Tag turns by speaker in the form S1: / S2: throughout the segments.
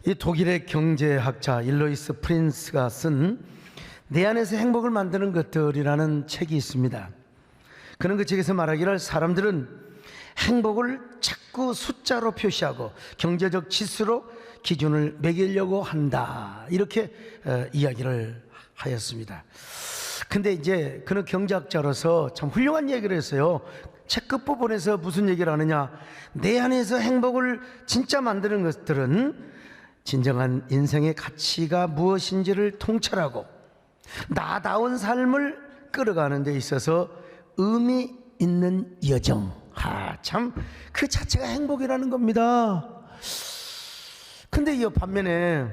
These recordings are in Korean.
S1: 이 독일의 경제학자 일로이스 프린스가 쓴 내 안에서 행복을 만드는 것들이라는 책이 있습니다. 그는 그 책에서 말하기를 사람들은 행복을 자꾸 숫자로 표시하고 경제적 지수로 기준을 매기려고 한다, 이렇게 이야기를 하였습니다. 근데 이제 그는 경제학자로서 참 훌륭한 얘기를 했어요. 책 끝부분에서 무슨 얘기를 하느냐, 내 안에서 행복을 진짜 만드는 것들은 진정한 인생의 가치가 무엇인지를 통찰하고 나다운 삶을 끌어가는 데 있어서 의미 있는 여정, 참 그 자체가 행복이라는 겁니다. 근데 이 반면에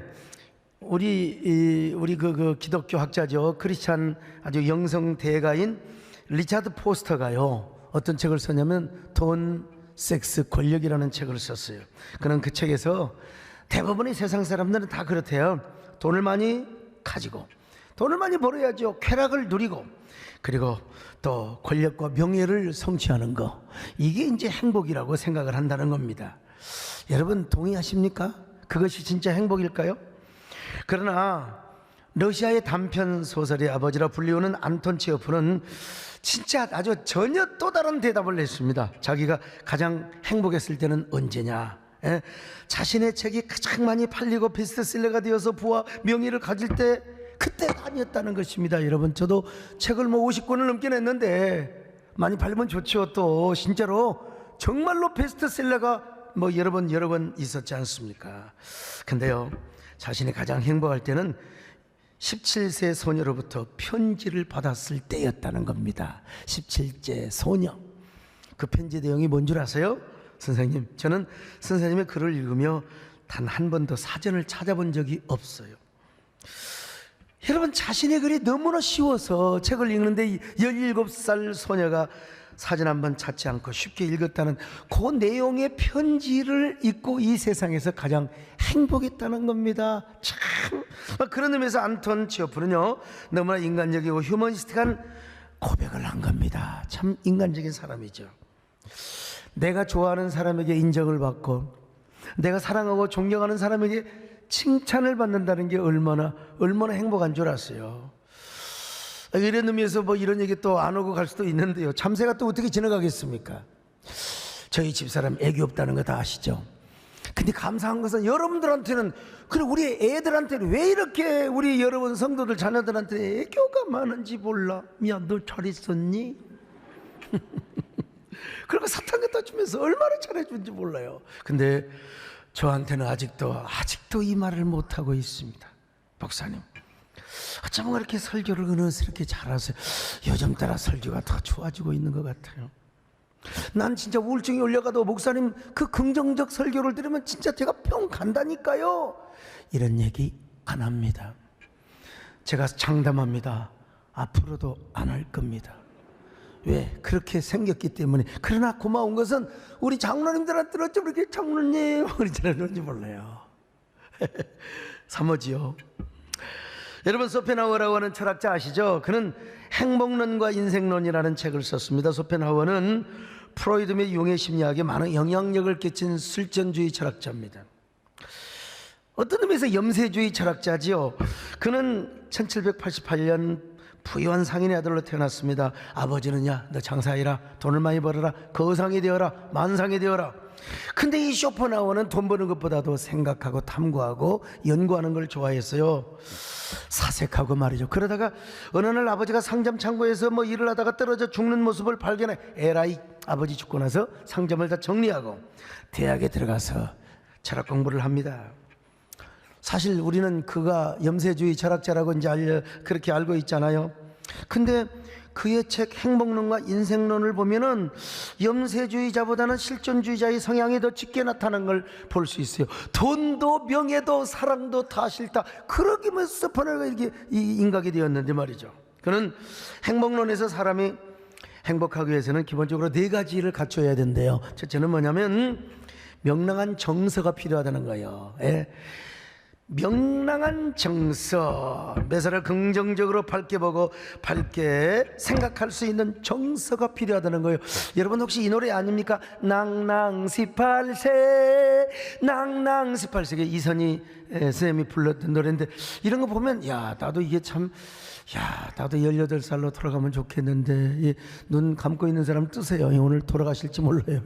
S1: 우리 그 기독교 학자죠, 크리스찬 아주 영성 대가인 리차드 포스터가요, 어떤 책을 썼냐면 돈, 섹스, 권력이라는 책을 썼어요. 그는 그 책에서 대부분의 세상 사람들은 다 그렇대요. 돈을 많이 가지고 돈을 많이 벌어야죠. 쾌락을 누리고, 그리고 또 권력과 명예를 성취하는 거, 이게 이제 행복이라고 생각을 한다는 겁니다. 여러분 동의하십니까? 그것이 진짜 행복일까요? 그러나 러시아의 단편 소설의 아버지라 불리우는 안톤 체호프는 진짜 아주 전혀 또 다른 대답을 했습니다. 자기가 가장 행복했을 때는 언제냐? 자신의 책이 가장 많이 팔리고 베스트셀러가 되어서 부와 명예를 가질 때, 그때가 아니었다는 것입니다. 여러분, 저도 책을 뭐 50권을 넘게 냈는데 많이 팔리면 좋죠. 또 진짜로 정말로 베스트셀러가 뭐 여러 번 있었지 않습니까? 근데요, 자신이 가장 행복할 때는 17세 소녀로부터 편지를 받았을 때였다는 겁니다. 17세 소녀. 그 편지 내용이 뭔 줄 아세요? 선생님, 저는 선생님의 글을 읽으며 단 한 번도 사전을 찾아본 적이 없어요. 여러분, 자신의 글이 너무나 쉬워서 책을 읽는데 17살 소녀가 사전 한번 찾지 않고 쉽게 읽었다는 그 내용의 편지를 읽고 이 세상에서 가장 행복했다는 겁니다. 참, 그런 의미에서 안톤 체호프는요, 너무나 인간적이고 휴머니스틱한 고백을 한 겁니다. 참 인간적인 사람이죠. 내가 좋아하는 사람에게 인정을 받고 내가 사랑하고 존경하는 사람에게 칭찬을 받는다는 게 얼마나 행복한 줄 아세요? 이런 의미에서 뭐 이런 얘기 또 안 오고 갈 수도 있는데요, 참새가 또 어떻게 지나가겠습니까? 저희 집사람 애기 없다는 거 다 아시죠? 근데 감사한 것은 여러분들한테는, 그리고 우리 애들한테는 왜 이렇게 우리 여러분 성도들 자녀들한테 애교가 많은지 몰라. 야, 너 잘 있었니? 그리고 사탕 갖다 주면서 얼마나 잘해준지 몰라요. 근데 저한테는 아직도 이 말을 못하고 있습니다. 목사님, 어쩌면 이렇게 설교를 은은스럽게 잘하세요. 요즘 따라 설교가 더 좋아지고 있는 것 같아요. 난 진짜 우울증이 올려가도 목사님 그 긍정적 설교를 들으면 진짜 제가 뿅 간다니까요. 이런 얘기 안 합니다. 제가 장담합니다. 앞으로도 안 할 겁니다. 왜? 그렇게 생겼기 때문에. 그러나 고마운 것은 우리 장로님들한테는 어쩜 이렇게 장로님 그러는지 몰라요. 사모지요. 여러분, 소펜하우어라고 하는 철학자 아시죠? 그는 행복론과 인생론이라는 책을 썼습니다. 소펜하우어는 프로이드 및 융의 심리학에 많은 영향력을 끼친 실존주의 철학자입니다. 어떤 의미에서 염세주의 철학자지요. 그는 1788년 부유한 상인의 아들로 태어났습니다. 아버지는, 야, 너 장사해라, 돈을 많이 벌어라, 거상이 되어라, 만상이 되어라. 근데 이 쇼펜하우어는 돈 버는 것보다도 생각하고 탐구하고 연구하는 걸 좋아했어요. 사색하고 말이죠. 그러다가 어느 날 아버지가 상점 창고에서 뭐 일을 하다가 떨어져 죽는 모습을 발견해, 에라이, 아버지 죽고 나서 상점을 다 정리하고 대학에 들어가서 철학 공부를 합니다. 사실 우리는 그가 염세주의 철학자라고 이제 그렇게 알고 있잖아요. 근데 그의 책 행복론과 인생론을 보면은 염세주의자보다는 실존주의자의 성향이 더 짙게 나타난 걸 볼 수 있어요. 돈도 명예도 사랑도 다 싫다, 그러기만 서퍼너가 이렇게 인각이 되었는데 말이죠. 그는 행복론에서 사람이 행복하기 위해서는 기본적으로 4가지를 갖춰야 된대요. 첫째는 뭐냐면 명랑한 정서가 필요하다는 거예요. 명랑한 정서, 매사를 긍정적으로 밝게 보고 밝게 생각할 수 있는 정서가 필요하다는 거예요. 여러분 혹시 이 노래 아닙니까? 낭낭18세 낭낭18세, 이선희 선생님이 불렀던 노래인데, 이런 거 보면 야 나도 이게 참, 야 나도 18살로 돌아가면 좋겠는데, 눈 감고 있는 사람 뜨세요. 오늘 돌아가실지 몰라요.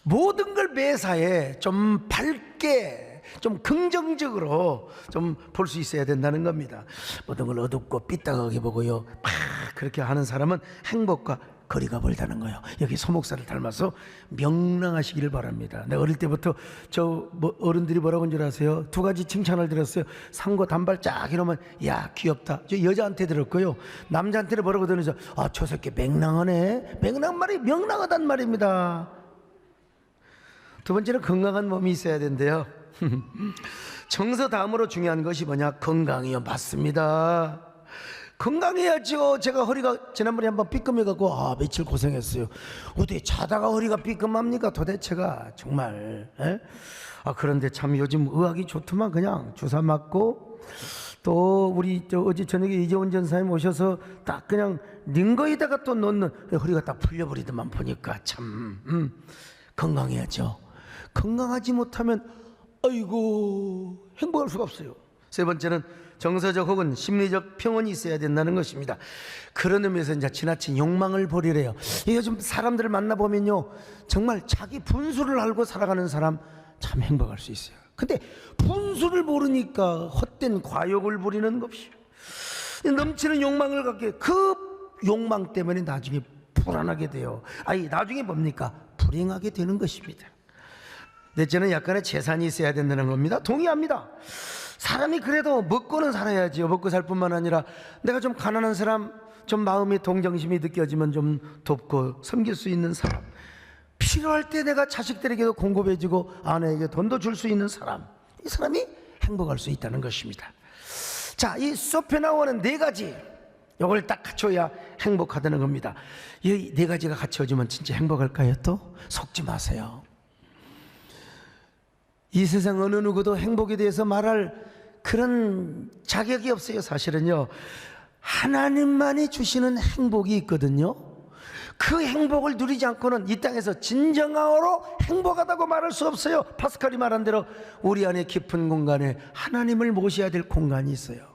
S1: 모든 걸 매사에 좀 밝게, 좀 긍정적으로 좀 볼 수 있어야 된다는 겁니다. 모든 걸 어둡고 삐딱하게 보고요, 막 그렇게 하는 사람은 행복과 거리가 멀다는 거예요. 여기 소목사를 닮아서 명랑하시기를 바랍니다. 내가 어릴 때부터 어른들이 뭐라고 한 줄 아세요? 두 가지 칭찬을 들었어요. 상고 단발 쫙 이러면 야 귀엽다. 저 여자한테 들었고요, 남자한테는 뭐라고 들으죠? 아 저 새끼 맹랑하네. 맹랑 말이 명랑하단 말입니다. 두 번째는 건강한 몸이 있어야 된대요. 정서 다음으로 중요한 것이 뭐냐? 건강이요. 맞습니다. 건강해야죠. 제가 허리가 지난번에 한번 삐끔해갖고 며칠 고생했어요. 어떻게 자다가 허리가 삐끔합니까 도대체가, 정말. 그런데 참 요즘 의학이 좋더만. 그냥 주사 맞고, 또 우리 어제 저녁에 이재원 전사님 오셔서 딱 그냥 링거에다가 또 놓는, 허리가 딱 풀려버리더만. 보니까 참 건강해야죠. 건강하지 못하면 아이고 행복할 수가 없어요. 세 번째는 정서적 혹은 심리적 평온이 있어야 된다는 것입니다. 그런 의미에서 이제 지나친 욕망을 버리래요. 요즘 사람들을 만나보면요, 정말 자기 분수를 알고 살아가는 사람 참 행복할 수 있어요. 근데 분수를 모르니까 헛된 과욕을 부리는 것이요, 넘치는 욕망을 갖게, 그 욕망 때문에 나중에 불안하게 돼요. 나중에 뭡니까? 불행하게 되는 것입니다. 넷째는 약간의 재산이 있어야 된다는 겁니다. 동의합니다. 사람이 그래도 먹고는 살아야지요. 먹고 살 뿐만 아니라 내가 좀 가난한 사람, 좀 마음의 동정심이 느껴지면 좀 돕고 섬길 수 있는 사람, 필요할 때 내가 자식들에게도 공급해주고 아내에게 돈도 줄 수 있는 사람, 이 사람이 행복할 수 있다는 것입니다. 자, 이 쇼펜하우어는 네 가지, 이걸 딱 갖춰야 행복하다는 겁니다. 이 네 가지가 갖춰지면 진짜 행복할까요? 또 속지 마세요. 이 세상 어느 누구도 행복에 대해서 말할 그런 자격이 없어요. 사실은요, 하나님만이 주시는 행복이 있거든요. 그 행복을 누리지 않고는 이 땅에서 진정으로 행복하다고 말할 수 없어요. 파스칼이 말한 대로 우리 안에 깊은 공간에 하나님을 모셔야 될 공간이 있어요.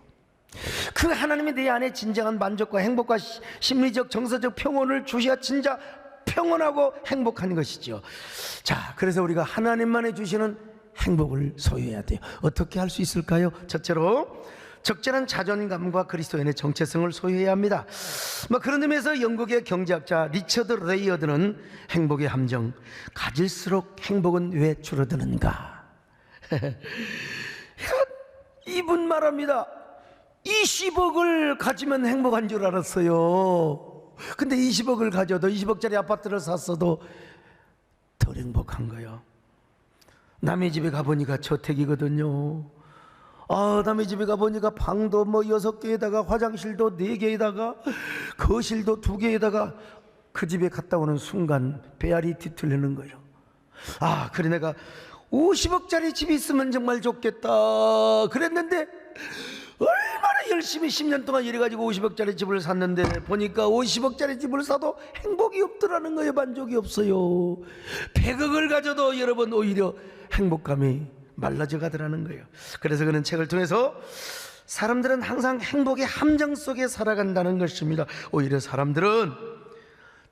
S1: 그 하나님이 내 안에 진정한 만족과 행복과 심리적 정서적 평온을 주셔야 진짜 평온하고 행복한 것이죠. 자, 그래서 우리가 하나님만이 주시는 행복을 소유해야 돼요. 어떻게 할 수 있을까요? 첫째로 적절한 자존감과 그리스도인의 정체성을 소유해야 합니다. 그런 의미에서 영국의 경제학자 리처드 레이어드는 행복의 함정, 가질수록 행복은 왜 줄어드는가? 이분 말합니다. 20억을 가지면 행복한 줄 알았어요. 근데 20억을 가져도 20억짜리 아파트를 샀어도 덜 행복한 거예요. 남의 집에 가보니까 저택이거든요. 남의 집에 가보니까 방도 6개에다가 화장실도 4개에다가 거실도 2개에다가, 그 집에 갔다 오는 순간 배알이 뒤틀리는 거예요. 그래 내가 50억짜리 집이 있으면 정말 좋겠다 그랬는데, 얼마나 열심히 10년 동안 이래가지고 50억짜리 집을 샀는데 보니까 50억짜리 집을 사도 행복이 없더라는 거예요. 만족이 없어요. 100억을 가져도 여러분 오히려 행복감이 말라져 가더라는 거예요. 그래서 그는 책을 통해서 사람들은 항상 행복의 함정 속에 살아간다는 것입니다. 오히려 사람들은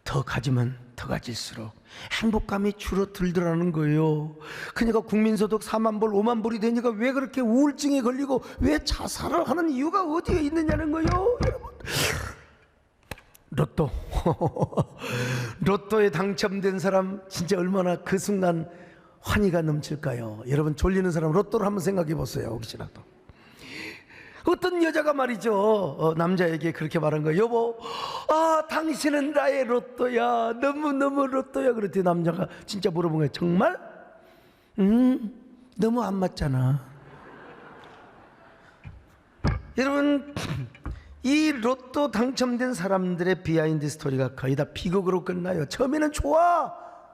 S1: 더 가지면 더 가질수록 행복감이 줄어들더라는 거예요. 그러니까 국민소득 4만 불, 5만 불이 되니까 왜 그렇게 우울증에 걸리고 왜 자살을 하는 이유가 어디에 있느냐는 거예요. 여러분, 로또 로또에 당첨된 사람 진짜 얼마나 그 순간 환희가 넘칠까요? 여러분, 졸리는 사람 로또를 한번 생각해 보세요. 혹시라도 어떤 여자가 말이죠, 남자에게 그렇게 말한 거예요. 여보, 당신은 나의 로또야. 너무너무 로또야. 그랬더니 남자가 진짜 물어본 거예요. 정말? 너무 안 맞잖아. 여러분, 이 로또 당첨된 사람들의 비하인드 스토리가 거의 다 비극으로 끝나요. 처음에는 좋아,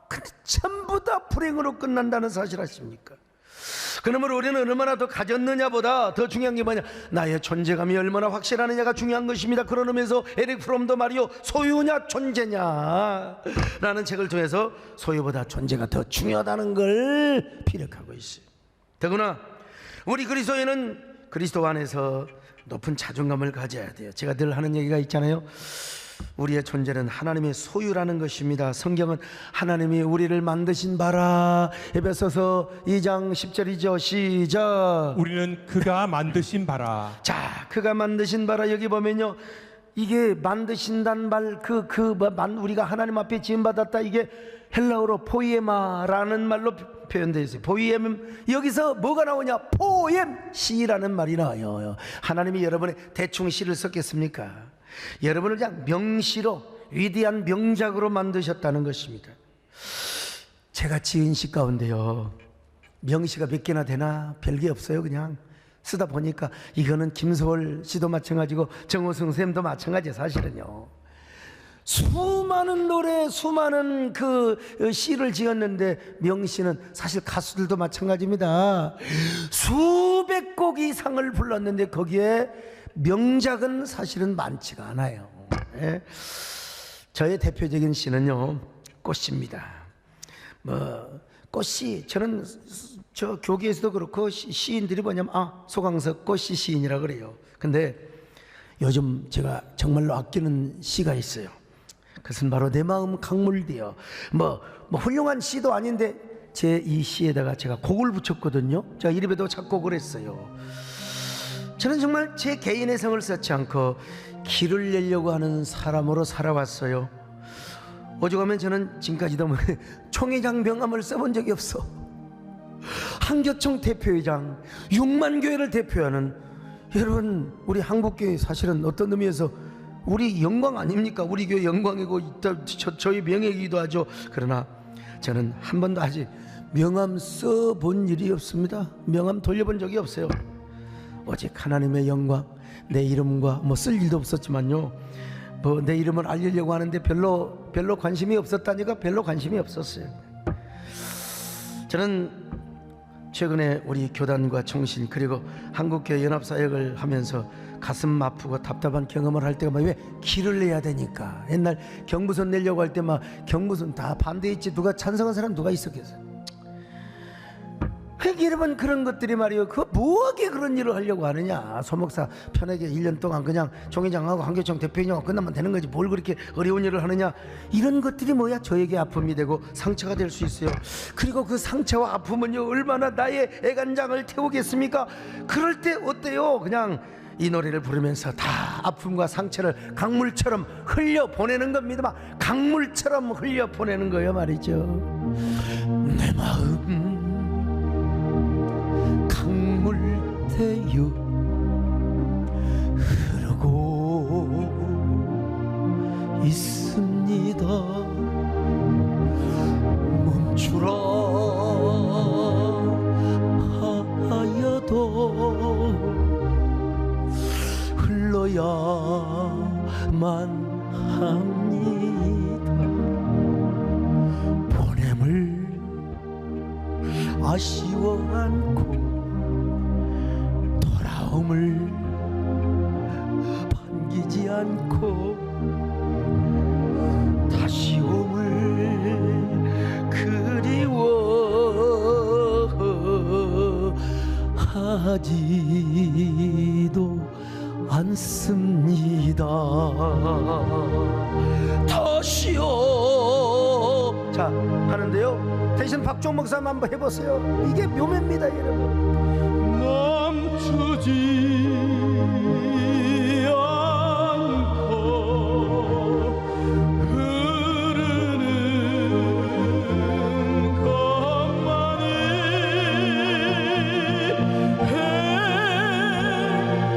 S1: 근데 전부 다 불행으로 끝난다는 사실 아십니까? 그러므로 우리는 얼마나 더 가졌느냐보다 더 중요한 게 뭐냐, 나의 존재감이 얼마나 확실하느냐가 중요한 것입니다. 그런 의미에서 에릭 프롬도 말이요, 소유냐 존재냐 라는 책을 통해서 소유보다 존재가 더 중요하다는 걸 피력하고 있어요. 더구나 우리 그리스도인은 그리스도 안에서 높은 자존감을 가져야 돼요. 제가 늘 하는 얘기가 있잖아요. 우리의 존재는 하나님의 소유라는 것입니다. 성경은 하나님이 우리를 만드신 바라, 에베소서 2장 10절이죠. 시작.
S2: 우리는 그가 만드신 바라.
S1: 자, 그가 만드신 바라. 여기 보면요, 이게 만드신다는 말, 우리가 하나님 앞에 지음받았다, 이게 헬라어로 포이에마라는 말로 표현되어 있어요. 포이엠, 여기서 뭐가 나오냐, 포엠, 시라는 말이 나와요. 하나님이 여러분의 대충 시를 썼겠습니까? 여러분을 그냥 명시로, 위대한 명작으로 만드셨다는 것입니다. 제가 지은 시 가운데요, 명시가 몇 개나 되나 별게 없어요. 그냥 쓰다 보니까 이거는 김소월 씨도 마찬가지고 정호승 쌤도 마찬가지예요. 사실은요, 수많은 노래, 수많은 그 시를 지었는데 명시는 사실 가수들도 마찬가지입니다. 수백 곡 이상을 불렀는데 거기에 명작은 사실은 많지가 않아요. 예? 저의 대표적인 시는요, 꽃입니다. 꽃시, 저는 저 교계에서도 그렇고 시인들이 뭐냐면 소강석 꽃시 시인이라 그래요. 근데 요즘 제가 정말로 아끼는 시가 있어요. 그것은 바로 내 마음 강물되어. 훌륭한 시도 아닌데 제 이 시에다가 제가 곡을 붙였거든요. 제가 이름에도 작곡을 했어요. 저는 정말 제 개인의 성을 쌓지 않고 길을 내려고 하는 사람으로 살아왔어요. 오죽하면 저는 지금까지도 총회장 명함을 써본 적이 없어. 한교총 대표회장, 6만 교회를 대표하는, 여러분, 우리 한국교회 사실은 어떤 의미에서 우리 영광 아닙니까? 우리 교회 영광이고 저희 명예이기도 하죠. 그러나 저는 한 번도 아직 명함 써본 일이 없습니다. 명함 돌려본 적이 없어요. 오직 하나님의 영광, 내 이름과 쓸 일도 없었지만요, 내 이름을 알리려고 하는데 별로 관심이 없었다니까 별로 관심이 없었어요. 저는 최근에 우리 교단과 청신 그리고 한국교회 연합사역을 하면서 가슴 아프고 답답한 경험을 할 때가 왜 길을 내야 되니까. 옛날 경부선 내려고 할 때 경부선 다 반대했지, 누가 찬성한 사람 누가 있었겠어요? 여러분, 그런 것들이 말이에요, 뭐하게 그런 일을 하려고 하느냐. 소목사 편하게 1년 동안 그냥 총회장하고 한교총 대표회장하고 끝나면 되는 거지, 뭘 그렇게 어려운 일을 하느냐. 이런 것들이 뭐야, 저에게 아픔이 되고 상처가 될 수 있어요. 그리고 그 상처와 아픔은요, 얼마나 나의 애간장을 태우겠습니까? 그럴 때 어때요? 그냥 이 노래를 부르면서 다 아픔과 상처를 강물처럼 흘려보내는 겁니다. 강물처럼 흘려보내는 거예요 말이죠. 내 마음 강물되어 흐르고 있습니다. 멈추라 하여도 흘러야만 합니다. 보냄을 아쉬워 않고 돌아옴을 반기지 않고 다시 옴을 그리워하지도 않습니다. 다시요. 자, 하는데요, 대신 박종 목사님 한번 해보세요. 이게 묘매입니다 여러분.
S2: 멈추지 않고 흐르는 것만이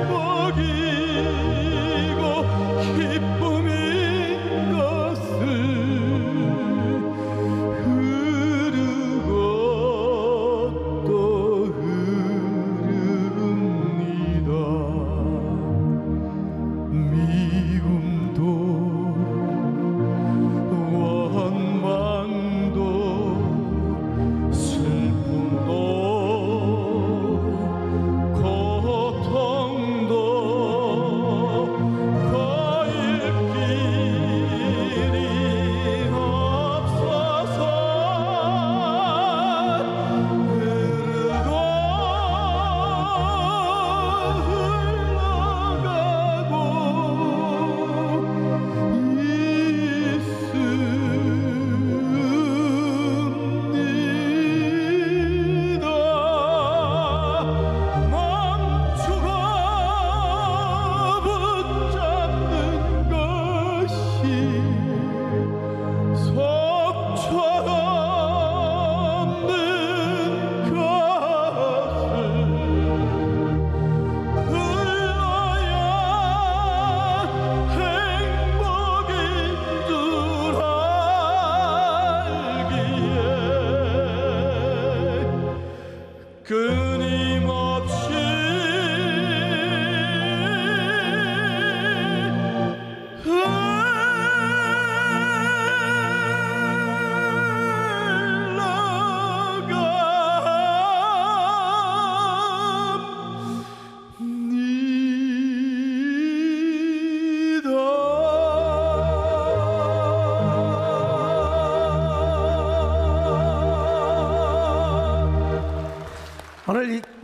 S2: 행복이고 기쁨인 것을 흐르고 또 흐릅니다.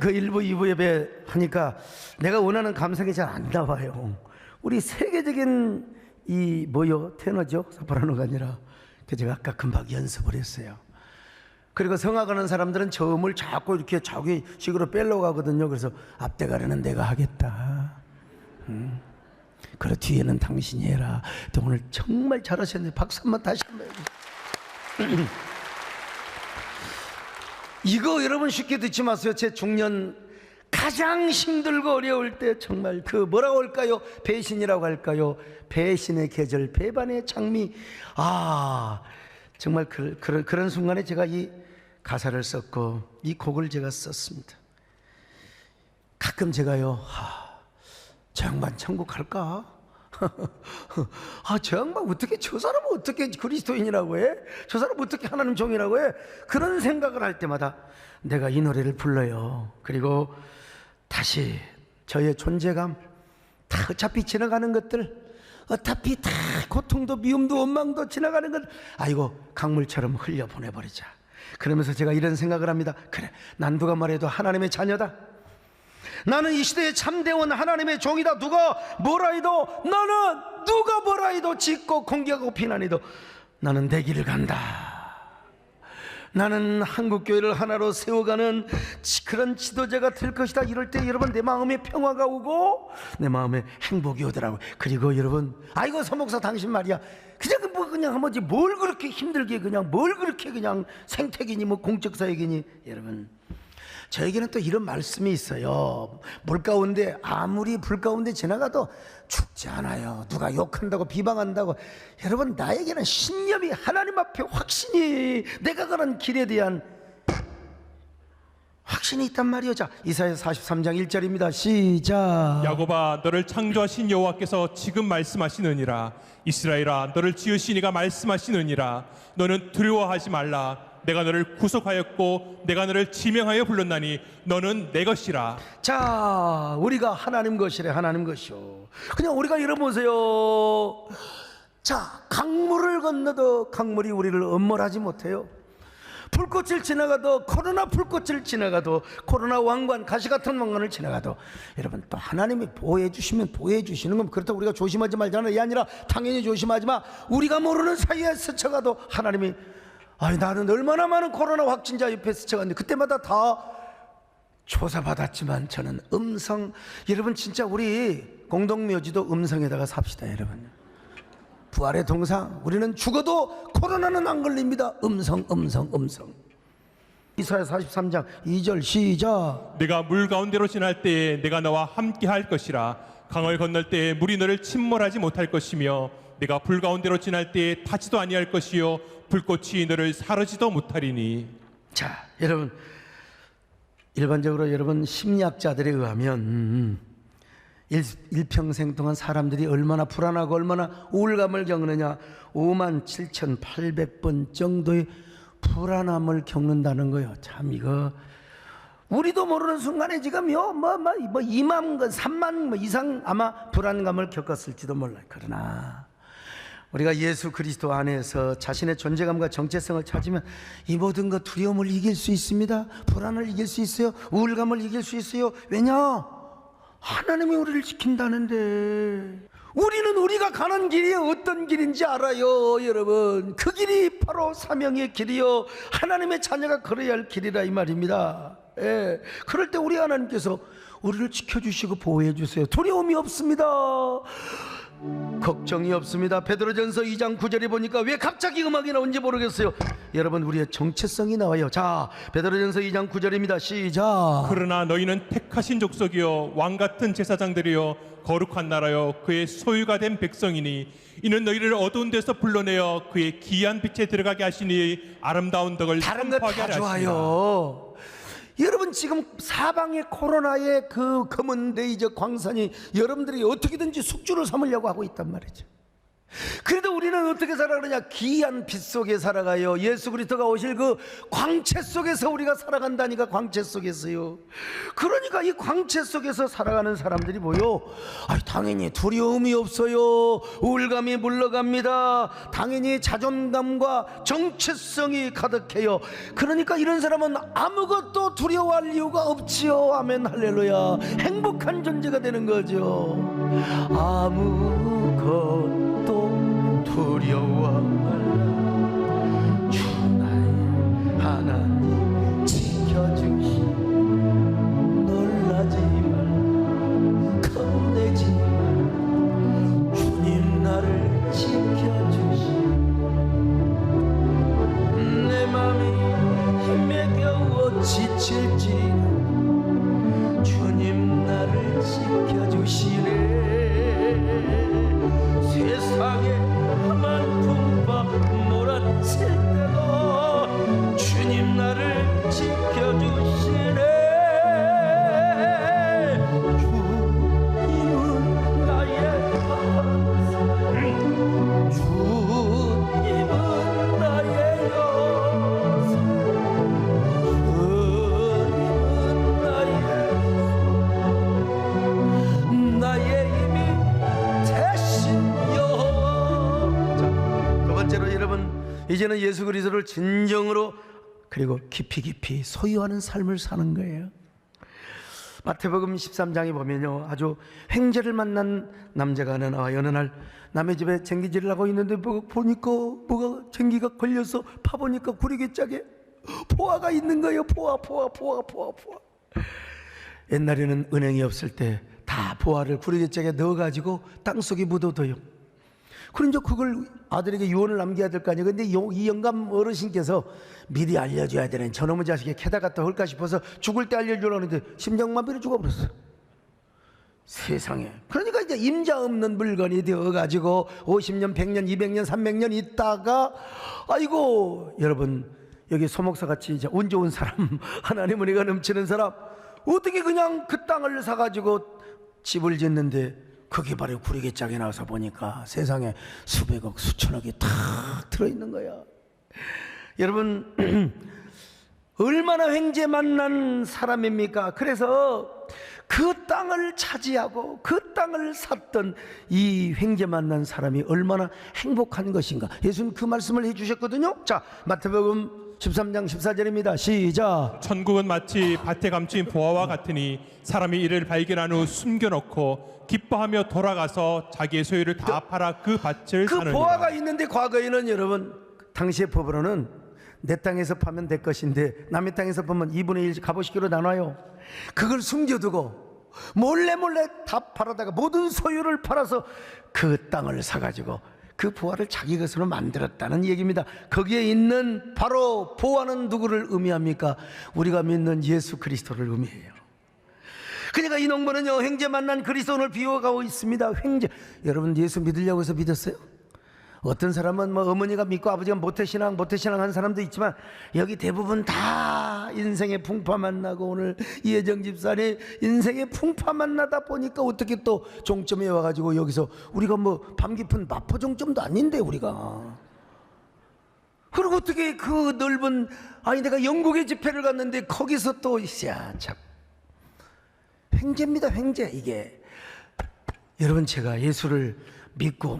S1: 그 1부, 2부 예배 하니까 내가 원하는 감성이 잘 안 나와요. 우리 세계적인 이 테너죠? 소프라노가 아니라. 그 제가 아까 금방 연습을 했어요. 그리고 성악하는 사람들은 저음을 자꾸 이렇게 자기 식으로 빼려고 하거든요. 그래서 앞대가리는 내가 하겠다. 그리고 뒤에는 당신이 해라. 또 오늘 정말 잘하셨네요. 박수 한번 다시 한번. 이거 여러분 쉽게 듣지 마세요. 제 중년 가장 힘들고 어려울 때 정말 그 뭐라고 할까요? 배신이라고 할까요? 배신의 계절, 배반의 장미. 정말 그런 순간에 제가 이 가사를 썼고 이 곡을 제가 썼습니다. 가끔 제가요, 저 양반 천국 갈까? 저 양반 어떻게, 저 사람은 어떻게 그리스도인이라고 해? 저 사람 어떻게 하나님 종이라고 해? 그런 생각을 할 때마다 내가 이 노래를 불러요. 그리고 다시 저의 존재감, 다 어차피 지나가는 것들, 어차피 다 고통도 미움도 원망도 지나가는 것, 아이고 강물처럼 흘려보내버리자. 그러면서 제가 이런 생각을 합니다. 그래, 난 누가 말해도 하나님의 자녀다. 나는 이 시대의 참되온 하나님의 종이다. 누가 뭐라 해도, 나는 누가 뭐라 해도 짓고 공격하고 비난해도 나는 내 길을 간다. 나는 한국교회를 하나로 세워가는 그런 지도자가 될 것이다. 이럴 때 여러분 내 마음에 평화가 오고 내 마음에 행복이 오더라고요. 그리고 여러분, 아이고 서목사 당신 말이야, 그냥 한번지 뭘 그렇게 힘들게, 그냥 뭘 그렇게 그냥 생태계니 뭐 공적 사역이니. 여러분, 저에게는 또 이런 말씀이 있어요. 물 가운데, 아무리 불 가운데 지나가도 죽지 않아요. 누가 욕한다고 비방한다고. 여러분, 나에게는 신념이, 하나님 앞에 확신이, 내가 가는 길에 대한 확신이 있단 말이요. 자, 이사야 43장 1절입니다. 시작.
S3: 야곱아, 너를 창조하신 여호와께서 지금 말씀하시느니라. 이스라엘아, 너를 지으신 이가 말씀하시느니라. 너는 두려워하지 말라. 내가 너를 구속하였고 내가 너를 지명하여 불렀나니 너는 내 것이라.
S1: 자, 우리가 하나님 것이래. 하나님 것이요. 그냥 우리가 열어보세요. 자, 강물을 건너도 강물이 우리를 엄몰하지 못해요. 불꽃을 지나가도, 코로나 불꽃을 지나가도, 코로나 왕관, 가시같은 왕관을 지나가도 여러분 또 하나님이 보호해 주시면 보호해 주시는 건, 그렇다고 우리가 조심하지 말자는 게 아니라 당연히 조심하지 마. 우리가 모르는 사이에 스쳐가도 하나님이, 나는 얼마나 많은 코로나 확진자 옆에 스쳐갔는데 그때마다 다 조사받았지만 저는 음성. 여러분 진짜 우리 공동묘지도 음성에다가 삽시다. 여러분, 부활의 동상, 우리는 죽어도 코로나는 안 걸립니다. 음성. 이사야 43장 2절 시작.
S3: 내가 물 가운데로 지날 때에 내가 너와 함께 할 것이라. 강을 건널 때에 물이 너를 침몰하지 못할 것이며 내가 불 가운데로 지날 때에 타지도 아니할 것이요 불꽃이 너를 사르지도 못하리니.
S1: 자, 여러분, 일반적으로 여러분 심리학자들에 의하면 일평생 동안 사람들이 얼마나 불안하고 얼마나 우울감을 겪느냐, 57,800번 정도의 불안함을 겪는다는 거예요. 참, 이거 우리도 모르는 순간에 지금 2만, 3만 이상 아마 불안감을 겪었을지도 몰라요. 그러나 우리가 예수 그리스도 안에서 자신의 존재감과 정체성을 찾으면 이 모든 것, 두려움을 이길 수 있습니다. 불안을 이길 수 있어요. 우울감을 이길 수 있어요. 왜냐? 하나님이 우리를 지킨다는데. 우리는 우리가 가는 길이 어떤 길인지 알아요. 여러분, 그 길이 바로 사명의 길이요, 하나님의 자녀가 걸어야 할 길이라 이 말입니다. 예. 그럴 때 우리 하나님께서 우리를 지켜주시고 보호해 주세요. 두려움이 없습니다. 걱정이 없습니다. 베드로전서 2장 9절에 보니까 왜 갑자기 음악이 나온지 모르겠어요. 여러분, 우리의 정체성이 나와요. 자, 베드로전서 2장 9절입니다. 시작.
S3: 그러나 너희는 택하신 족속이요 왕같은 제사장들이요 거룩한 나라요 그의 소유가 된 백성이니 이는 너희를 어두운 데서 불러내어 그의 기이한 빛에 들어가게 하시니 아름다운 덕을
S1: 다른 거
S3: 선포하게
S1: 다
S3: 하시니라.
S1: 좋아요. 여러분, 지금 사방의 코로나의 그 검은 레이저 광선이 여러분들이 어떻게든지 숙주를 삼으려고 하고 있단 말이죠. 그래도 우리는 어떻게 살아가느냐? 귀한 빛 속에 살아가요. 예수 그리스도가 오실 그 광채 속에서 우리가 살아간다니까. 광채 속에서요. 그러니까 이 광채 속에서 살아가는 사람들이 뭐요? 당연히 두려움이 없어요. 우울감이 물러갑니다. 당연히 자존감과 정체성이 가득해요. 그러니까 이런 사람은 아무것도 두려워할 이유가 없지요. 아멘 할렐루야. 행복한 존재가 되는 거죠. 아무것도 두려워 말라. 주 나의 하나님 지켜주시. 놀라지 말라. 겁내지 말라. 주님 나를 지켜주시. 내 맘이 힘에 겨워 지칠지라도 주님 나를 지켜주시네. 세상에 험한 풍파 몰아칠 때도 주님 나를 지켜주시네. 주님은 나의 항상, 주님은 나의 영생, 주님은 나의 힘이 되신 여호와. 자, 두 번째로 여러분, 이제는 예수 그리스도를 진정으로 그리고 깊이 소유하는 삶을 사는 거예요. 마태복음 13장에 보면요, 아주 횡재를 만난 남자가 하나 나와 어느 날 남의 집에 쟁기질을 하고 있는데 보니까 뭐가 쟁기가 걸려서 파보니까 구리개짝에 포화가 있는 거예요. 포화. 옛날에는 은행이 없을 때 다 포화를 구리개짝에 넣어가지고 땅속에 묻어둬요. 그럼 이제 그걸 아들에게 유언을 남겨야 될 거 아니에요. 근데 이 영감 어르신께서 미리 알려줘야 되는 저놈의 자식이 캐다 갖다 할까 싶어서 죽을 때 알려주려고 하는데 심장마비로 죽어버렸어. 세상에. 그러니까 이제 임자 없는 물건이 되어가지고 50년, 100년, 200년, 300년 있다가, 아이고 여러분, 여기 소목사같이 이제 운 좋은 사람, 하나님 은혜가 넘치는 사람, 어떻게 그냥 그 땅을 사가지고 집을 짓는데 그게 바로 구리개짝에 나와서 보니까 세상에 수백억 수천억이 탁 들어있는 거야. 여러분, 얼마나 횡재 만난 사람입니까? 그래서 그 땅을 차지하고 그 땅을 샀던 이 횡재 만난 사람이 얼마나 행복한 것인가. 예수님 그 말씀을 해주셨거든요. 자, 마태복음 13장 14절입니다. 시작.
S3: 천국은 마치 밭에 감춘 보화와 같으니 사람이 이를 발견한 후 숨겨놓고 기뻐하며 돌아가서 자기의 소유를 다 팔아 그 밭을
S1: 그
S3: 사느니라.
S1: 보화가 있는데 과거에는 여러분, 당시의 법으로는 내 땅에서 파면 될 것인데 남의 땅에서 파면 2분의 1 값어치기로 나눠요. 그걸 숨겨두고 몰래 다 팔아다가 모든 소유를 팔아서 그 땅을 사가지고 그 보화를 자기 것으로 만들었다는 얘기입니다. 거기에 있는 바로 보화는 누구를 의미합니까? 우리가 믿는 예수 그리스도를 의미해요. 그러니까 이 농부는요, 횡재 만난 그리스도를 비워가고 있습니다. 횡재. 여러분, 예수 믿으려고 해서 믿었어요? 어떤 사람은 뭐 어머니가 믿고 아버지가 모태신앙 한 사람도 있지만, 여기 대부분 다 인생의 풍파 만나고, 오늘 이혜정 집사님 인생의 풍파 만나다 보니까 어떻게 또 종점에 와가지고 여기서 우리가 뭐 밤 깊은 마포 종점도 아닌데 우리가. 그리고 어떻게 그 넓은, 아니 내가 영국에 집회를 갔는데 거기서 또 참 횡재입니다. 횡재. 이게 여러분, 제가 예수를 믿고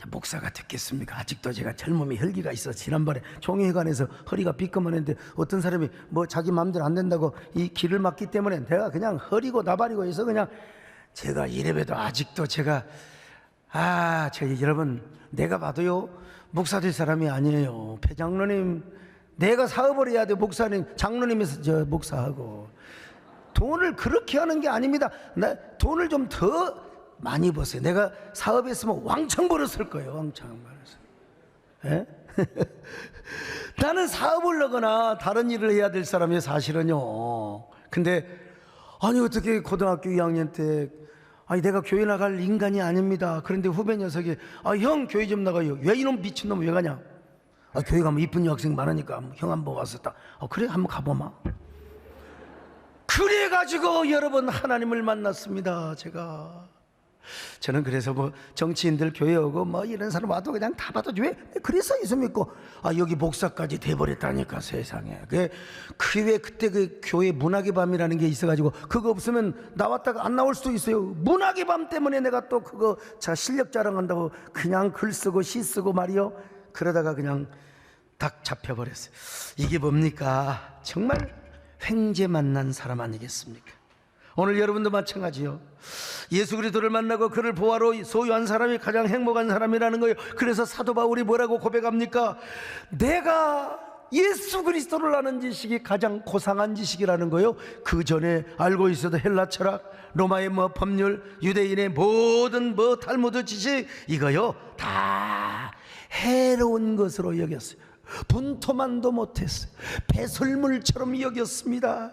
S1: 목사가 됐겠습니까? 아직도 제가 젊음이 혈기가 있어. 지난번에 총회관에서 허리가 삐끔하는데 어떤 사람이 뭐 자기 마음대로 안 된다고 이 길을 막기 때문에 내가 그냥 허리고 나발이고 해서 그냥 제가 이래봬도 아직도 제가 여러분, 내가 봐도요 목사 될 사람이 아니에요. 배장로님, 내가 사업을 해야 돼. 목사님, 장로님에서 저 목사하고 돈을 그렇게 하는 게 아닙니다. 나 돈을 좀 더 많이 버세요. 내가 사업했으면 왕창 벌었을 거예요. 왕창 벌었어요. 예? 나는 사업을 하거나 다른 일을 해야 될 사람이에요, 사실은요. 근데 아니 어떻게 고등학교 2학년 때, 아니 내가 교회 나갈 인간이 아닙니다. 그런데 후배 녀석이 형 교회 좀 나가요. 왜 이놈 미친놈 왜 가냐? 교회 가면 이쁜 여학생 많으니까 형 한번 왔었다. 그래 한번 가보마. 그래가지고 여러분 하나님을 만났습니다. 제가 저는 그래서 뭐 정치인들 교회 오고 뭐 이런 사람 와도 그냥 다 받아줘. 왜? 그래서 예수 믿고 여기 목사까지 돼버렸다니까 세상에. 왜 그때 그 교회 문학의 밤이라는 게 있어가지고 그거 없으면 나왔다가 안 나올 수도 있어요. 문학의 밤 때문에 내가 또 그거 실력 자랑한다고 그냥 글 쓰고 시 쓰고 말이요. 그러다가 그냥 딱 잡혀버렸어요. 이게 뭡니까? 정말 횡재 만난 사람 아니겠습니까? 오늘 여러분도 마찬가지요. 예수 그리스도를 만나고 그를 보화로 소유한 사람이 가장 행복한 사람이라는 거예요. 그래서 사도 바울이 뭐라고 고백합니까? 내가 예수 그리스도를 아는 지식이 가장 고상한 지식이라는 거예요. 그 전에 알고 있어도 헬라 철학, 로마의 법률, 유대인의 모든 탈무드 지식 이거요 다 해로운 것으로 여겼어요. 분토만도 못했어요. 배설물처럼 여겼습니다.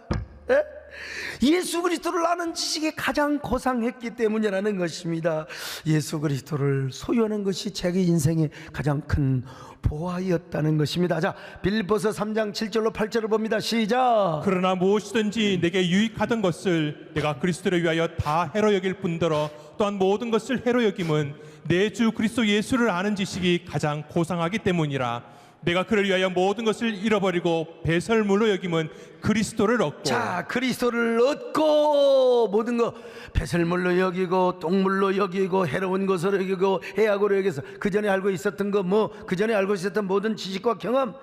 S1: 예수 그리스도를 아는 지식이 가장 고상했기 때문이라는 것입니다. 예수 그리스도를 소유하는 것이 자기 인생의 가장 큰 보화였다는 것입니다. 자, 빌립보서 3장 7절로 8절을 봅니다. 시작.
S3: 그러나 무엇이든지 내게 유익하던 것을 내가 그리스도를 위하여 다 해로 여길 뿐더러 또한 모든 것을 해로 여김은 내 주 그리스도 예수를 아는 지식이 가장 고상하기 때문이라. 내가 그를 위하여 모든 것을 잃어버리고 배설물로 여김은 그리스도를 얻고. 자,
S1: 그리스도를 얻고 모든 거 배설물로 여기고 똥물로 여기고 해로운 것으로 여기고 해악으로 여기서 그 전에 알고 있었던 거 그 전에 알고 있었던 모든 지식과 경험.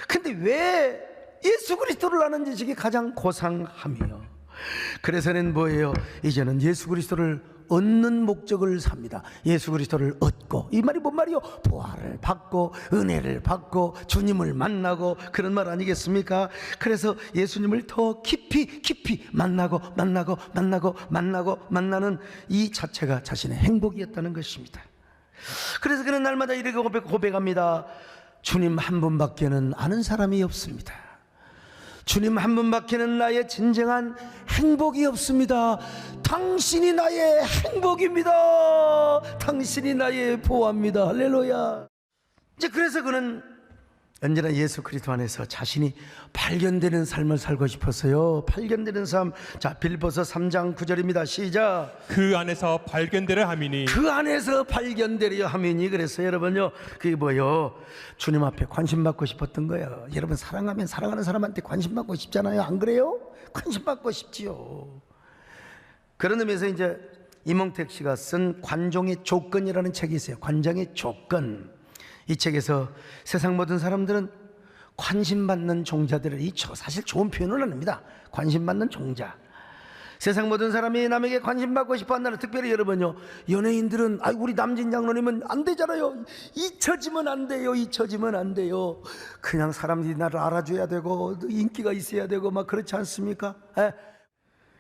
S1: 근데 왜 예수 그리스도를 아는 지식이 가장 고상하며, 그래서는 뭐예요? 이제는 예수 그리스도를 얻는 목적을 삽니다. 예수 그리스도를 얻고, 이 말이 뭔 말이요? 보화를 받고 은혜를 받고 주님을 만나고 그런 말 아니겠습니까? 그래서 예수님을 더 깊이 만나고 만나는 이 자체가 자신의 행복이었다는 것입니다. 그래서 그는 날마다 이렇게 고백합니다. 주님 한 분밖에는 아는 사람이 없습니다. 주님 한 분밖에는 나의 진정한 행복이 없습니다. 당신이 나의 행복입니다. 당신이 나의 보화입니다. 할렐루야. 이제 그래서 그는 언제나 예수 그리스도 안에서 자신이 발견되는 삶을 살고 싶었어요. 발견되는 삶. 자, 빌립보서 3장 9절입니다. 시작.
S3: 그 안에서 발견되려 함이니.
S1: 그 안에서 발견되려 함이니. 그래서 여러분요, 그게 뭐요? 주님 앞에 관심 받고 싶었던 거예요. 여러분 사랑하면 사랑하는 사람한테 관심 받고 싶잖아요. 안 그래요? 관심 받고 싶지요. 그런 의미에서 이제 이몽택 씨가 쓴 관종의 조건이라는 책이 있어요. 관종의 조건. 이 책에서 세상 모든 사람들은 관심받는 종자들을, 사실 좋은 표현은 아닙니다. 관심받는 종자. 세상 모든 사람이 남에게 관심받고 싶어 한다는, 특별히 여러분요, 연예인들은 우리 남진 장로님은 안 되잖아요. 잊혀지면 안 돼요. 잊혀지면 안 돼요. 그냥 사람들이 나를 알아줘야 되고 인기가 있어야 되고 막 그렇지 않습니까?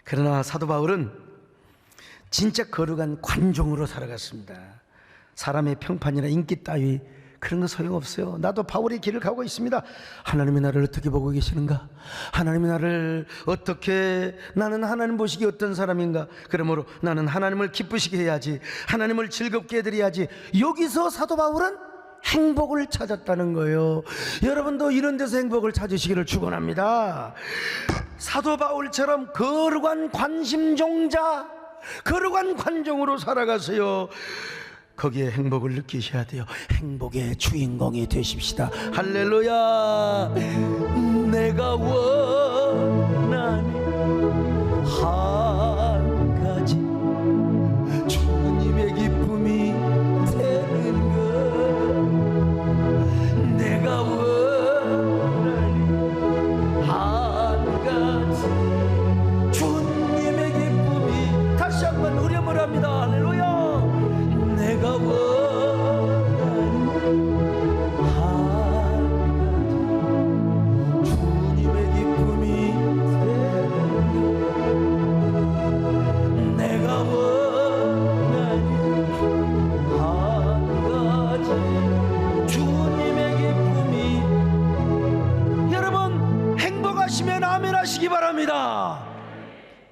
S1: 그러나 사도 바울은 진짜 거룩한 관종으로 살아갔습니다. 사람의 평판이나 인기 따위 그런 거 소용없어요. 나도 바울의 길을 가고 있습니다. 하나님이 나를 어떻게 보고 계시는가? 하나님이 나를 어떻게, 나는 하나님 보시기 어떤 사람인가? 그러므로 나는 하나님을 기쁘시게 해야지, 하나님을 즐겁게 해드려야지. 여기서 사도 바울은 행복을 찾았다는 거예요. 여러분도 이런 데서 행복을 찾으시기를 축원합니다. 사도 바울처럼 거룩한 관심종자, 거룩한 관종으로 살아가세요. 거기에 행복을 느끼셔야 돼요. 행복의 주인공이 되십시다. 할렐루야. 내가 원하는 한 가지, 주님의 기쁨이 되는 것. 내가 원하는 한 가지, 주님의 기쁨이. 다시 한번 우려을 합니다. 할렐루야. 내가 원하는 한 가지, 주님의 기쁨이 되는 것. 내가 원하는 한 가지, 주님의 기쁨이. 여러분 행복하시면 아멘 하시기 바랍니다.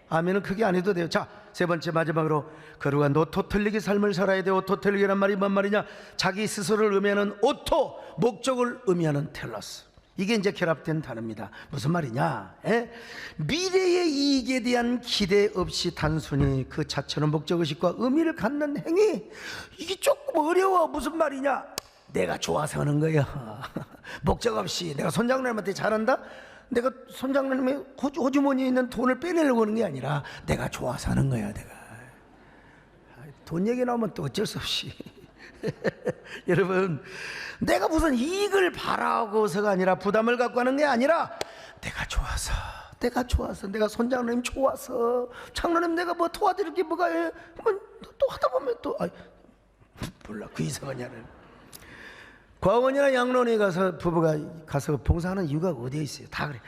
S1: 아멘은 크게 안 해도 돼요. 자, 세 번째 마지막으로 거룩한 오토 틀리기 삶을 살아야 돼요. 오토 틀리기란 말이 뭔 말이냐? 자기 스스로를 의미하는 오토, 목적을 의미하는 텔러스. 이게 이제 결합된 단어입니다. 무슨 말이냐? 미래의 이익에 대한 기대 없이 단순히 그 자체の목적의식과 의미를 갖는 행위. 이게 조금 어려워. 무슨 말이냐? 내가 좋아서 하는 거야. 목적 없이 내가 손장로님한테 잘한다? 내가 손장로님의 호주머니에 있는 돈을 빼내려고 하는 게 아니라 내가 좋아서 하는 거야. 내가 돈 얘기 나오면 또 어쩔 수 없이 여러분, 내가 무슨 이익을 바라고서가 아니라 부담을 갖고 하는 게 아니라 내가 좋아서 내가 손장로님 좋아서 장로님 내가 뭐 도와드릴 게 뭐가 해? 또 하다 보면 또 몰라 그 이상하냐를. 과원이나 양론에 가서 부부가 가서 봉사하는 이유가 어디에 있어요? 다 그래.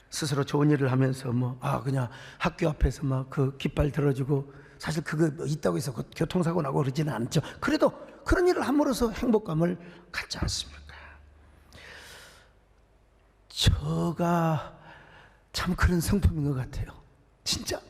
S1: 스스로 좋은 일을 하면서 그냥 학교 앞에서 막 그 깃발 들어주고, 사실 그거 있다고 해서 교통사고 나고 그러지는 않죠. 그래도 그런 일을 함으로써 행복감을 갖지 않습니까? 저가 참 그런 성품인 것 같아요. 진짜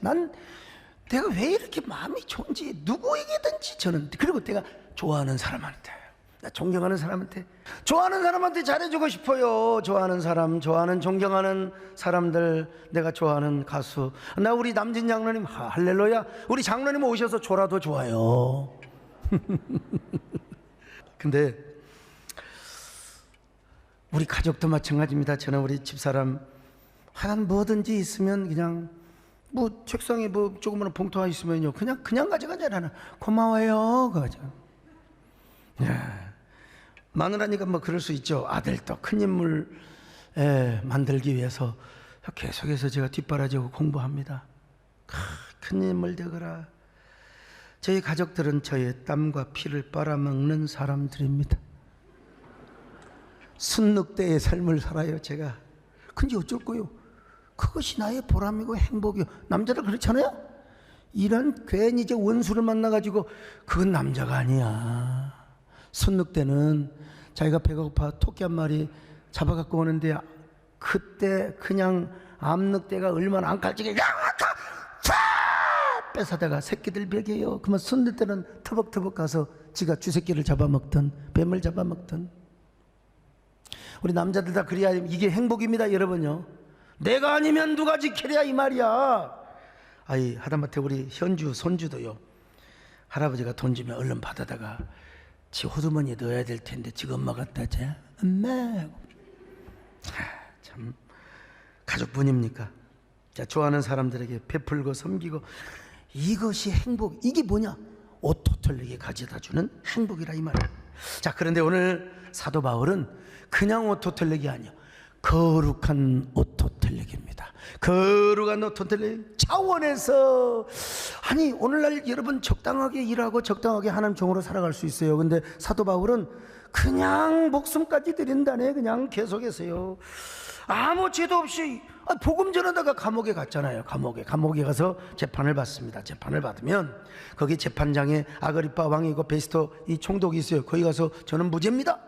S1: 내가 왜 이렇게 마음이 좋은지 누구에게든지 저는, 그리고 내가 좋아하는 사람한테, 나 존경하는 사람한테, 좋아하는 사람한테 잘해주고 싶어요. 좋아하는 사람, 좋아하는 존경하는 사람들, 내가 좋아하는 가수, 나 우리 남진 장로님 할렐루야, 우리 장로님 오셔서 졸아도 좋아요. 근데 우리 가족도 마찬가지입니다. 저는 우리 집사람 하여간 뭐든지 있으면 그냥 책상에 조그마한 봉투가 있으면요 그냥 가져가잖아요. 고마워요. 그거죠. 마누라니까 그럴 수 있죠. 아들도 큰 인물 만들기 위해서 계속해서 제가 뒷바라지고 공부합니다. 큰 인물 되거라. 저희 가족들은 저의 땀과 피를 빨아먹는 사람들입니다. 순늑대의 삶을 살아요 제가. 근데 어쩔 거요? 그것이 나의 보람이고 행복이요. 남자들 그렇잖아요. 이런 괜히 이제 원수를 만나가지고 그건 남자가 아니야. 순늑대는 자기가 배가 고파 토끼 한 마리 잡아갖고 오는데, 그때 그냥 암늑대가 얼마나 안칼지게 뺏어다가 새끼들 먹여요. 그러면 순늑대는 터벅터벅 가서 지가 쥐새끼를 잡아먹던, 뱀을 잡아먹던. 우리 남자들 다 그래야 이게 행복입니다 여러분요. 내가 아니면 누가 지키랴 이 말이야. 하다못해 우리 현주 손주도요, 할아버지가 돈 주면 얼른 받아다가 지 호주머니에 넣어야 될 텐데 지금 엄마 갖다 줘. 엄마. 참 가족분입니까? 자, 좋아하는 사람들에게 베풀고 섬기고, 이것이 행복. 이게 뭐냐? 오토텔레게 가져다 주는 행복이라 이 말이야. 자, 그런데 오늘 사도 바울은 그냥 오토텔레기 아니요, 거룩한 오토텔레기입니다. 거룩한 오토텔레기 차원에서, 오늘날 여러분 적당하게 일하고 적당하게 하나님 종으로 살아갈 수 있어요. 근데 사도 바울은 그냥 목숨까지 드린다네. 그냥 계속해서요, 아무 죄도 없이 복음 전하다가 감옥에 갔잖아요. 감옥에 가서 재판을 받습니다. 재판을 받으면 거기 재판장에 아그리파 왕이고 베스토 이 총독이 있어요. 거기 가서 저는 무죄입니다,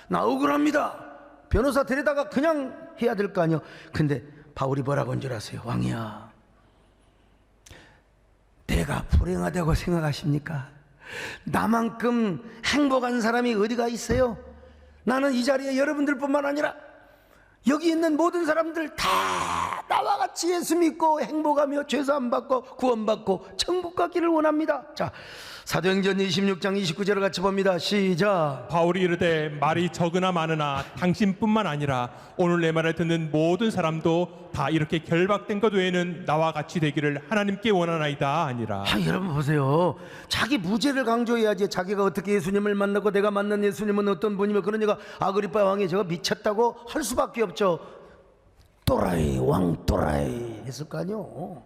S1: 나 억울합니다, 변호사 데려다가 그냥 해야 될 거 아니요. 근데 바울이 뭐라고 한 줄 아세요? 왕이야, 내가 불행하다고 생각하십니까? 나만큼 행복한 사람이 어디가 있어요? 나는 이 자리에 여러분들뿐만 아니라 여기 있는 모든 사람들 다 나와 같이 예수 믿고 행복하며 죄사함 받고 구원받고 천국 가기를 원합니다. 자, 사도행전 26장 29절을 같이 봅니다. 시작.
S3: 바울이 이르되 말이 적으나 많으나 당신뿐만 아니라 오늘 내 말을 듣는 모든 사람도 다 이렇게 결박된 것 외에는 나와 같이 되기를 하나님께 원하나이다 아니라.
S1: 여러분 보세요. 자기 무죄를 강조해야지. 자기가 어떻게 예수님을 만나고 내가 만난 예수님은 어떤 분이며, 그러니까 아그리파 왕이 저가 미쳤다고 할 수밖에 없죠. 또라이, 왕 또라이 했을 거 아니요.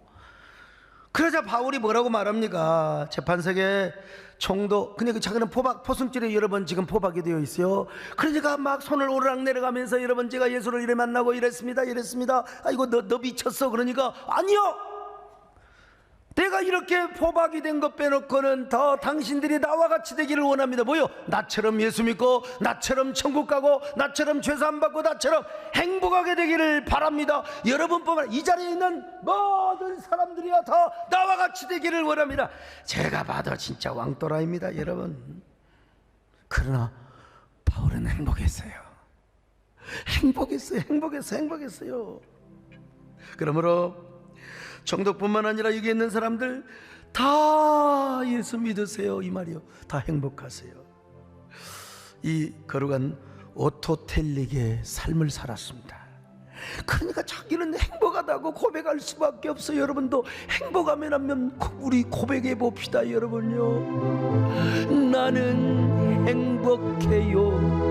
S1: 그러자 바울이 뭐라고 말합니까? 재판석에 총독, 근데 자기는 포승줄에 여러 번 지금 포박이 되어 있어요. 그러니까 막 손을 오르락 내려가면서 여러분 제가 예수를 이래 만나고 이랬습니다. 아이고 너 미쳤어. 그러니까 아니요, 내가 이렇게 포박이 된 것 빼놓고는 더 당신들이 나와 같이 되기를 원합니다. 뭐요? 나처럼 예수 믿고, 나처럼 천국 가고, 나처럼 죄사함 받고, 나처럼 행복하게 되기를 바랍니다. 여러분뿐만 아니라 이 자리에 있는 모든 사람들이야 더 나와 같이 되기를 원합니다. 제가 봐도 진짜 왕또라입니다 여러분. 그러나 바울은 행복했어요. 행복했어요. 행복했어요. 그러므로 정독뿐만 아니라 여기 있는 사람들 다 예수 믿으세요 이 말이요. 다 행복하세요. 이 거룩한 오토텔릭의 삶을 살았습니다. 그러니까 자기는 행복하다고 고백할 수밖에 없어요. 여러분도 행복하면 우리 고백해 봅시다. 여러분요, 나는 행복해요.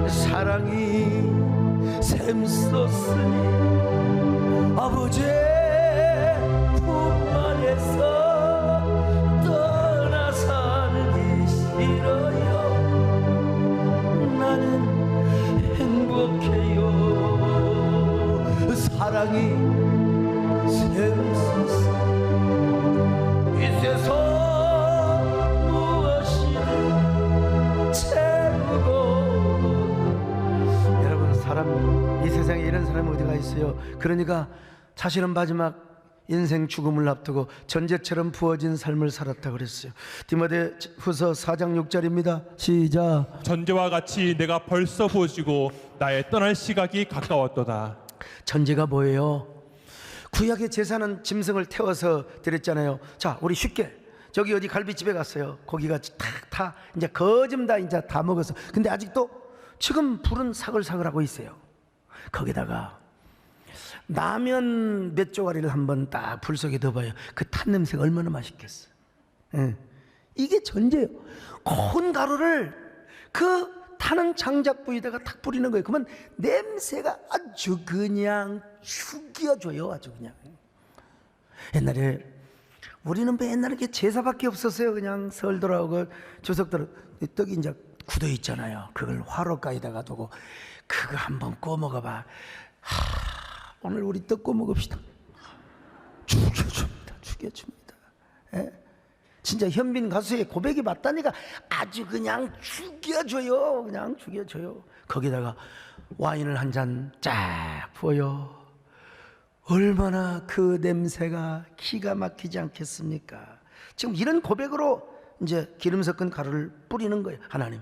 S1: 사랑이 샘솟으니 아버지의 품 안에서 떠나 살기 싫어요. 나는 행복해요. 사랑이 샘솟아 이 세상 무엇이든 채우고. 여러분, 사람, 이 세상에 이런 사람이 어디가 있어요? 그러니까 자신은 마지막 인생 죽음을 앞두고 전제처럼 부어진 삶을 살았다 그랬어요. 디모데후서 4장 6절입니다. 시작.
S3: 전제와 같이 내가 벌써 부어지고 나의 떠날 시각이 가까웠도다.
S1: 전제가 뭐예요? 구약의 제사는 짐승을 태워서 드렸잖아요. 자, 우리 쉽게 저기 어디 갈비집에 갔어요. 고기가 다 이제 거좀 다 이제 다 먹었어. 근데 아직도 지금 불은 사글사글하고 있어요. 거기다가 라면 몇 조가리를 한번 딱 불 속에 넣어봐요. 그 탄 냄새가 얼마나 맛있겠어. 예. 이게 전제예요. 고운 가루를 그 타는 장작 부위에다가 탁 뿌리는 거예요. 그러면 냄새가 아주 그냥 죽여줘요. 아주 그냥. 옛날에 우리는 옛날에 제사밖에 없었어요. 그냥 설 돌아오고 추석 돌아 떡이 이제 굳어 있잖아요. 그걸 화로가에다가 두고 그거 한번 구워 먹어봐. 오늘 우리 떡 구워 먹읍시다. 죽여줍니다. 예? 진짜 현빈 가수의 고백이 맞다니까 아주 그냥 죽여줘요. 그냥 죽여줘요. 거기다가 와인을 한 잔 쫙 부어요. 얼마나 그 냄새가 기가 막히지 않겠습니까? 지금 이런 고백으로 이제 기름 섞은 가루를 뿌리는 거예요. 하나님,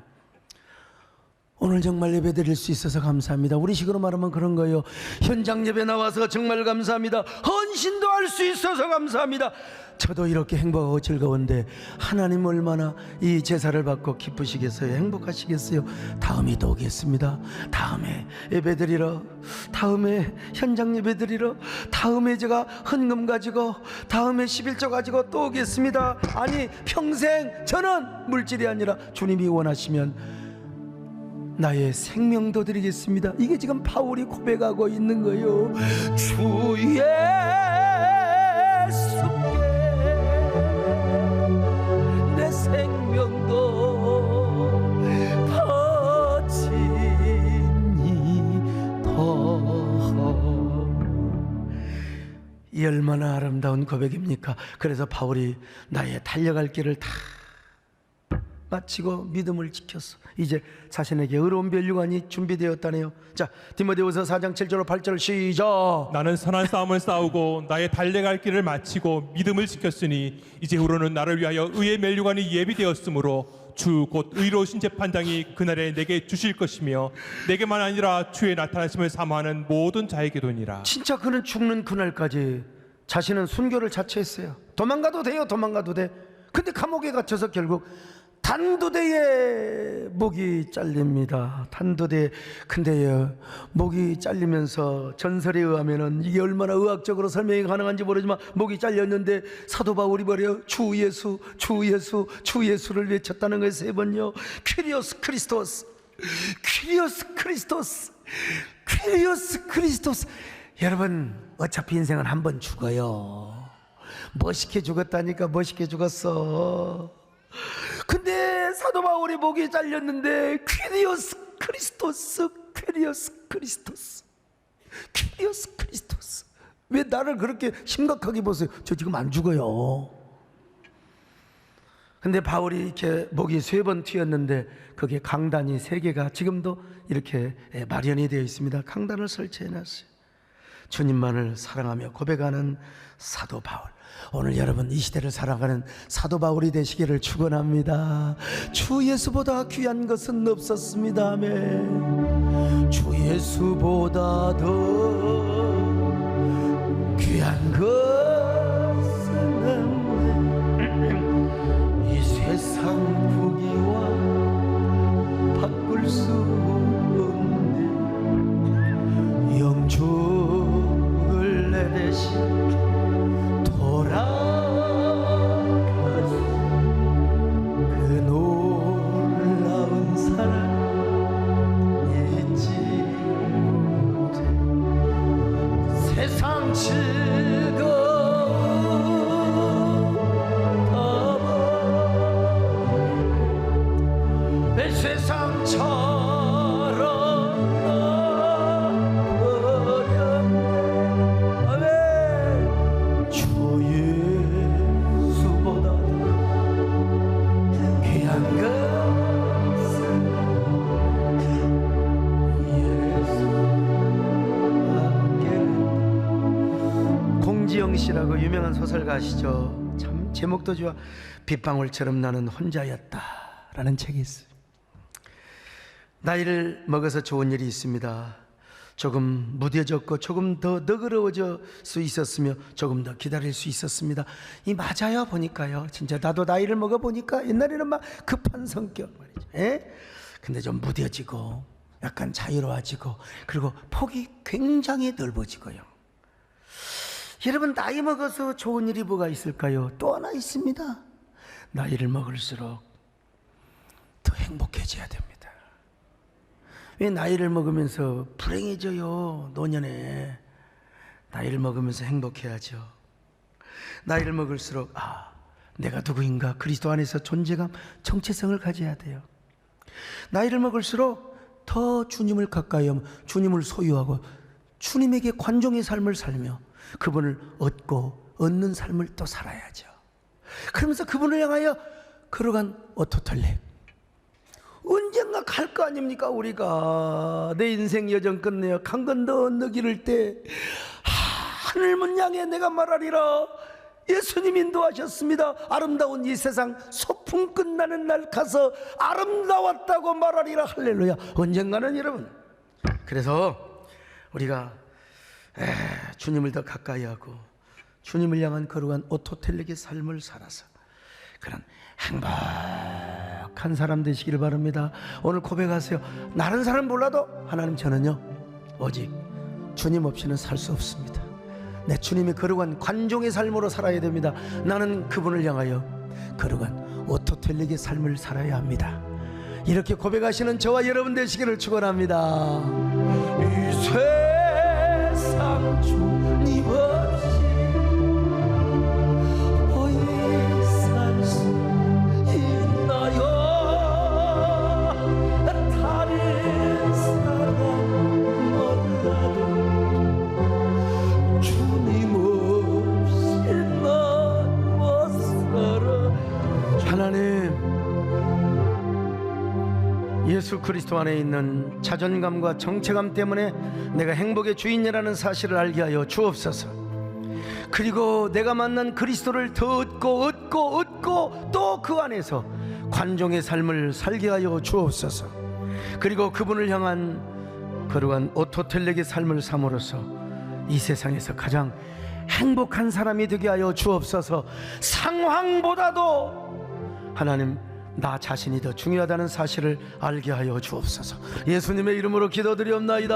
S1: 오늘 정말 예배 드릴 수 있어서 감사합니다. 우리 식으로 말하면 그런 거예요. 현장 예배 나와서 정말 감사합니다. 헌신도 할 수 있어서 감사합니다. 저도 이렇게 행복하고 즐거운데 하나님 얼마나 이 제사를 받고 기쁘시겠어요? 행복하시겠어요? 다음에 또 오겠습니다. 다음에 예배 드리러, 다음에 현장 예배 드리러, 다음에 제가 헌금 가지고, 다음에 11조 가지고 또 오겠습니다. 아니, 평생 저는 물질이 아니라 주님이 원하시면 나의 생명도 드리겠습니다. 이게 지금 바울이 고백하고 있는 거예요. 주 예수께 내 생명도 바치니 더. 이 얼마나 아름다운 고백입니까? 그래서 바울이 나의 달려갈 길을 다 마치고 믿음을 지켰어. 이제 자신에게 의로운 멸류관이 준비되었다네요. 자, 디모데후서 4장 7절 8절 시작.
S3: 나는 선한 싸움을 싸우고 나의 달려갈 길을 마치고 믿음을 지켰으니 이제후로는 나를 위하여 의의 멸류관이 예비되었으므로 주 곧 의로우신 재판장이 그날에 내게 주실 것이며 내게만 아니라 주의 나타나심을 사모하는 모든 자에게도니라.
S1: 진짜 그는 죽는 그날까지 자신은 순교를 자처했어요. 도망가도 돼요. 도망가도 돼. 근데 감옥에 갇혀서 결국 단두대에 목이 잘립니다. 단두대. 근데 목이 잘리면서 전설에 의하면은 이게 얼마나 의학적으로 설명이 가능한지 모르지만 목이 잘렸는데 사도 바울이 뭐래요? 주 예수, 주 예수, 주 예수를 외쳤다는 거예요. 3번요. 퀴리오스 크리스토스, 퀴리오스 크리스토스, 퀴리오스 크리스토스. 여러분, 어차피 인생은 한 번 죽어요. 멋있게 죽었다니까. 멋있게 죽었어. 근데 사도 바울이 목이 잘렸는데 퀴리오스 크리스토스, 퀴리오스 크리스토스, 퀴리오스 크리스토스. 왜 나를 그렇게 심각하게 보세요? 저 지금 안 죽어요. 근데 바울이 이렇게 목이 3번 튀었는데 거기에 강단이 3개가 지금도 이렇게 마련이 되어 있습니다. 강단을 설치해놨어요. 주님만을 사랑하며 고백하는 사도 바울. 오늘 여러분 이 시대를 살아가는 사도 바울이 되시기를 축원합니다. 주 예수보다 귀한 것은 없었습니다. 아멘. 주 예수보다 더 귀한 것은 없네. 이 세상 부귀와 바꿀 수 없네. 영죽을 내 대신 돌아가서 그 놀라운 사랑 잊지 못해. 세상 즐거움 내 세상처럼 나버렸네. 아멘. 주 예수보다 귀한 것은 예수밖에. 공지영 씨라고 유명한 소설가시죠. 참 제목도 좋아. 빗방울처럼 나는 혼자였다라는 책이 있어요. 나이를 먹어서 좋은 일이 있습니다. 조금 무뎌졌고 조금 더 너그러워질 수 있었으며 조금 더 기다릴 수 있었습니다. 이 맞아요. 보니까요. 진짜 나도 나이를 먹어 보니까 옛날에는 막 급한 성격 말이죠. 근데 좀 무뎌지고 약간 자유로워지고 그리고 폭이 굉장히 넓어지고요. 여러분, 나이 먹어서 좋은 일이 뭐가 있을까요? 또 하나 있습니다. 나이를 먹을수록 더 행복해져야 됩니다. 왜 나이를 먹으면서 불행해져요? 노년에 나이를 먹으면서 행복해야죠. 나이를 먹을수록 내가 누구인가 그리스도 안에서 존재감, 정체성을 가져야 돼요. 나이를 먹을수록 더 주님을 가까이 하며 주님을 소유하고 주님에게 관종의 삶을 살며 그분을 얻고 얻는 삶을 또 살아야죠. 그러면서 그분을 향하여 걸어간 오토텔렉 언젠가 갈 거 아닙니까? 우리가 내 인생 여정 끝내어 강건더 언덕이를 때 하늘문 향해 내가 말하리라. 예수님 인도하셨습니다. 아름다운 이 세상 소풍 끝나는 날 가서 아름다웠다고 말하리라. 할렐루야. 언젠가는 여러분, 그래서 우리가 주님을 더 가까이 하고 주님을 향한 거룩한 오토텔렉의 삶을 살아서 그런 행복한 사람 되시기를 바랍니다. 오늘 고백하세요. 다른 사람 몰라도 하나님, 저는요 오직 주님 없이는 살 수 없습니다. 내 주님의 거룩한 관종의 삶으로 살아야 됩니다. 나는 그분을 향하여 거룩한 오토텔렉의 삶을 살아야 합니다. 이렇게 고백하시는 저와 여러분 되시기를 축원합니다. 이 세상 주님 없이 예수 그리스도 안에 있는 자존감과 정체감 때문에 내가 행복의 주인이라는 사실을 알게 하여 주옵소서. 그리고 내가 만난 그리스도를 더 얻고 또 그 안에서 관종의 삶을 살게 하여 주옵소서. 그리고 그분을 향한 거룩한 오토텔렉의 삶을 삼으로써 이 세상에서 가장 행복한 사람이 되게 하여 주옵소서. 상황보다도 하나님, 나 자신이 더 중요하다는 사실을 알게 하여 주옵소서. 예수님의 이름으로 기도드리옵나이다.